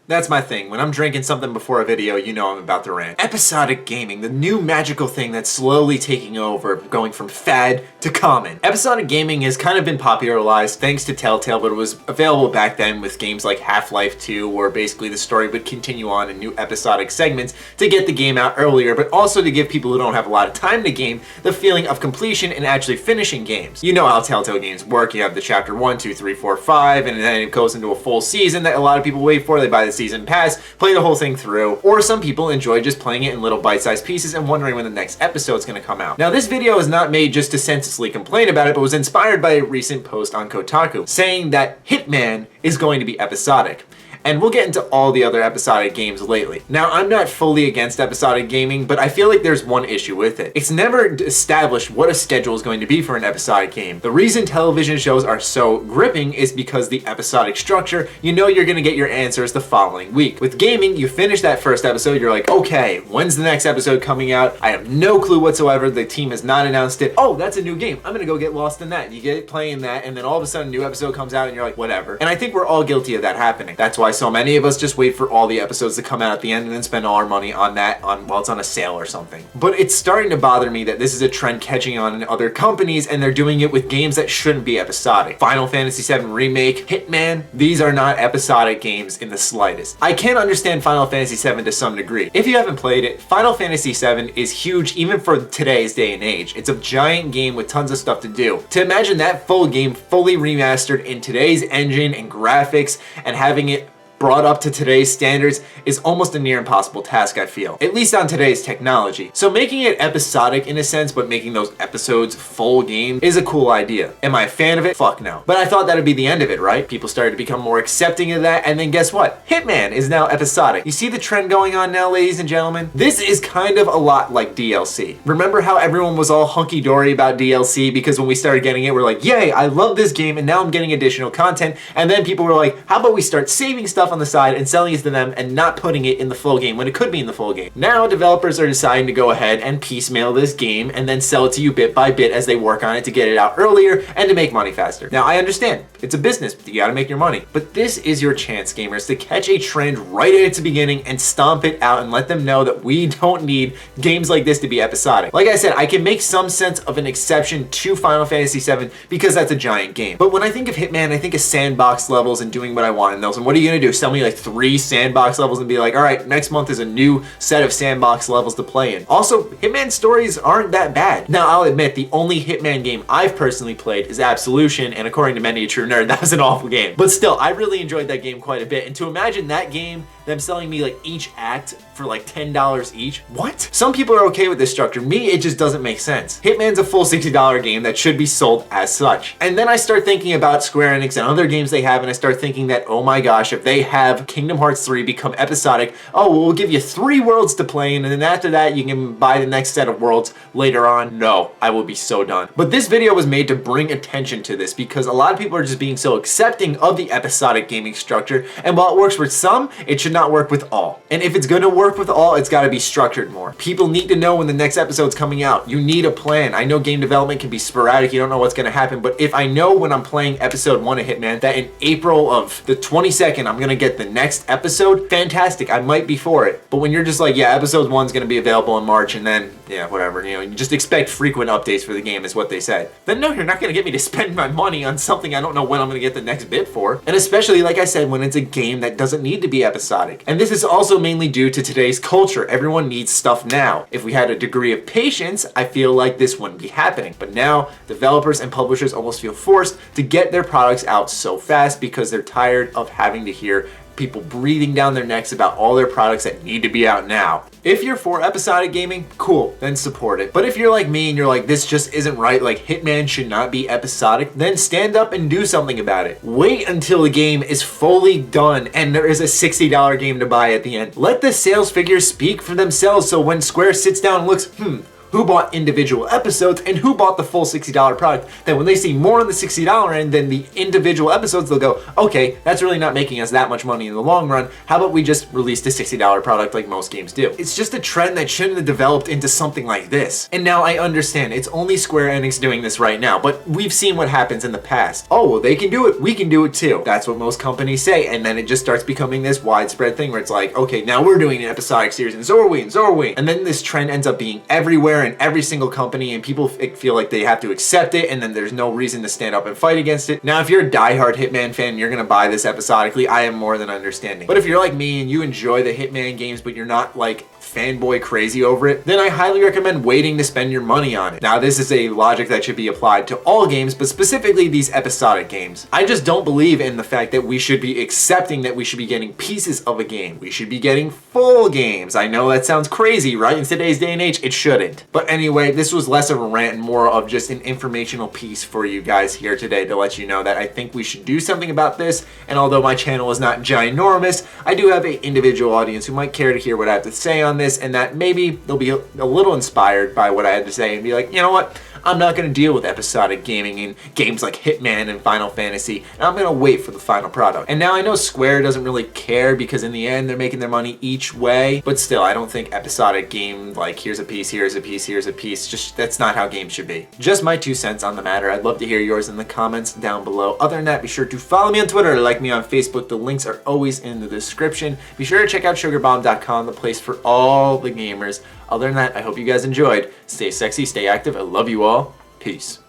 That's my thing. When I'm drinking something before a video, you know I'm about to rant. Episodic gaming, the new magical thing that's slowly taking over, going from fad to common. Episodic gaming has kind of been popularized thanks to Telltale, but it was available back then with games like Half-Life 2, where basically the story would continue on in new episodic segments to get the game out earlier, but also to give people who don't have a lot of time to game the feeling of completion and actually finishing games. You know how Telltale games work. You have the chapter 1, 2, 3, 4, 5, and then it goes into a full season that a lot of people wait for. They buy the season pass, play the whole thing through, or some people enjoy just playing it in little bite-sized pieces and wondering when the next episode's gonna come out. Now, this video is not made just to senselessly complain about it, but was inspired by a recent post on Kotaku saying that Hitman is going to be episodic. And we'll get into all the other episodic games lately. Now, I'm not fully against episodic gaming, but I feel like there's one issue with it. It's never established what a schedule is going to be for an episodic game. The reason television shows are so gripping is because the episodic structure, you know you're gonna get your answers the following week. With gaming, you finish that first episode, you're like, okay, when's the next episode coming out? I have no clue whatsoever. The team has not announced it. Oh, that's a new game. I'm gonna go get lost in that. You get playing that, and then all of a sudden a new episode comes out and you're like, whatever. And I think we're all guilty of that happening. That's why so many of us just wait for all the episodes to come out at the end and then spend all our money on that while it's on a sale or something. But it's starting to bother me that this is a trend catching on in other companies, and they're doing it with games that shouldn't be episodic. Final Fantasy VII Remake, Hitman, these are not episodic games in the slightest. I can understand Final Fantasy VII to some degree. If you haven't played it, Final Fantasy VII is huge even for today's day and age. It's a giant game with tons of stuff to do. To imagine that full game fully remastered in today's engine and graphics and having it brought up to today's standards is almost a near impossible task, I feel. At least on today's technology. So making it episodic in a sense, but making those episodes full game is a cool idea. Am I a fan of it? Fuck no. But I thought that'd be the end of it, right? People started to become more accepting of that, and then guess what? Hitman is now episodic. You see the trend going on now, ladies and gentlemen? This is kind of a lot like DLC. Remember how everyone was all hunky-dory about DLC because when we started getting it, we're like, yay, I love this game, and now I'm getting additional content, and then people were like, how about we start saving stuff on the side and selling it to them and not putting it in the full game when it could be in the full game. Now developers are deciding to go ahead and piecemeal this game and then sell it to you bit by bit as they work on it to get it out earlier and to make money faster. Now I understand, it's a business, you gotta make your money. But this is your chance, gamers, to catch a trend right at its beginning and stomp it out and let them know that we don't need games like this to be episodic. Like I said, I can make some sense of an exception to Final Fantasy VII because that's a giant game. But when I think of Hitman, I think of sandbox levels and doing what I want in those. And what are you gonna do? Sell me like 3 sandbox levels and be like, all right, next month is a new set of sandbox levels to play in. Also, Hitman stories aren't that bad. Now, I'll admit, the only Hitman game I've personally played is Absolution, and according to many a true nerd, that was an awful game. But still, I really enjoyed that game quite a bit, and to imagine that game, them selling me like each act for like $10 each, what? Some people are okay with this structure. Me, it just doesn't make sense. Hitman's a full $60 game that should be sold as such. And then I start thinking about Square Enix and other games they have, and I start thinking that, oh my gosh, if they have Kingdom Hearts 3 become episodic, oh, well, we'll give you 3 worlds to play in, and then after that, you can buy the next set of worlds later on. No, I will be so done. But this video was made to bring attention to this because a lot of people are just being so accepting of the episodic gaming structure, and while it works with some, it should not work with all. And if it's gonna work with all, it's gotta be structured more. People need to know when the next episode's coming out. You need a plan. I know game development can be sporadic, you don't know what's gonna happen, but if I know when I'm playing episode 1 of Hitman that in April of the 22nd, I'm gonna get the next episode, fantastic, I might be for it. But when you're just like, yeah, episode 1's gonna be available in March, and then, yeah, whatever, you know, you just expect frequent updates for the game is what they said. Then no, you're not gonna get me to spend my money on something I don't know when I'm gonna get the next bit for. And especially, like I said, when it's a game that doesn't need to be episodic. And this is also mainly due to today's culture. Everyone needs stuff now. If we had a degree of patience, I feel like this wouldn't be happening. But now, developers and publishers almost feel forced to get their products out so fast because they're tired of having to hear people breathing down their necks about all their products that need to be out now. If you're for episodic gaming, cool, then support it. But if you're like me and you're like, this just isn't right, like Hitman should not be episodic, then stand up and do something about it. Wait until the game is fully done and there is a $60 game to buy at the end. Let the sales figures speak for themselves so when Square sits down and looks, who bought individual episodes and who bought the full $60 product. Then when they see more on the $60 end than the individual episodes, they'll go, okay, that's really not making us that much money in the long run. How about we just release a $60 product like most games do? It's just a trend that shouldn't have developed into something like this. And now I understand it's only Square Enix doing this right now, but we've seen what happens in the past. Oh, well, they can do it, we can do it too. That's what most companies say, and then it just starts becoming this widespread thing where it's like, okay, now we're doing an episodic series, and so are we, and so are we. And then this trend ends up being everywhere in every single company, and people feel like they have to accept it, and then there's no reason to stand up and fight against it. Now, if you're a diehard Hitman fan, you're gonna buy this episodically, I am more than understanding. But if you're like me and you enjoy the Hitman games, but you're not like fanboy crazy over it, then I highly recommend waiting to spend your money on it. Now, this is a logic that should be applied to all games, but specifically these episodic games. I just don't believe in the fact that we should be accepting that we should be getting pieces of a game. We should be getting full games. I know that sounds crazy, right? In today's day and age, it shouldn't. But anyway, this was less of a rant and more of just an informational piece for you guys here today to let you know that I think we should do something about this. And although my channel is not ginormous, I do have an individual audience who might care to hear what I have to say on this, and that maybe they'll be a little inspired by what I had to say and be like, you know what? I'm not going to deal with episodic gaming in games like Hitman and Final Fantasy, and I'm going to wait for the final product. And now I know Square doesn't really care because in the end they're making their money each way, but still I don't think episodic game like here's a piece, here's a piece, here's a piece, just that's not how games should be. Just my 2 cents on the matter. I'd love to hear yours in the comments down below. Other than that, be sure to follow me on Twitter, like me on Facebook. The links are always in the description. Be sure to check out sugarbomb.com, the place for all the gamers. Other than that, I hope you guys enjoyed. Stay sexy, stay active. I love you all. Peace.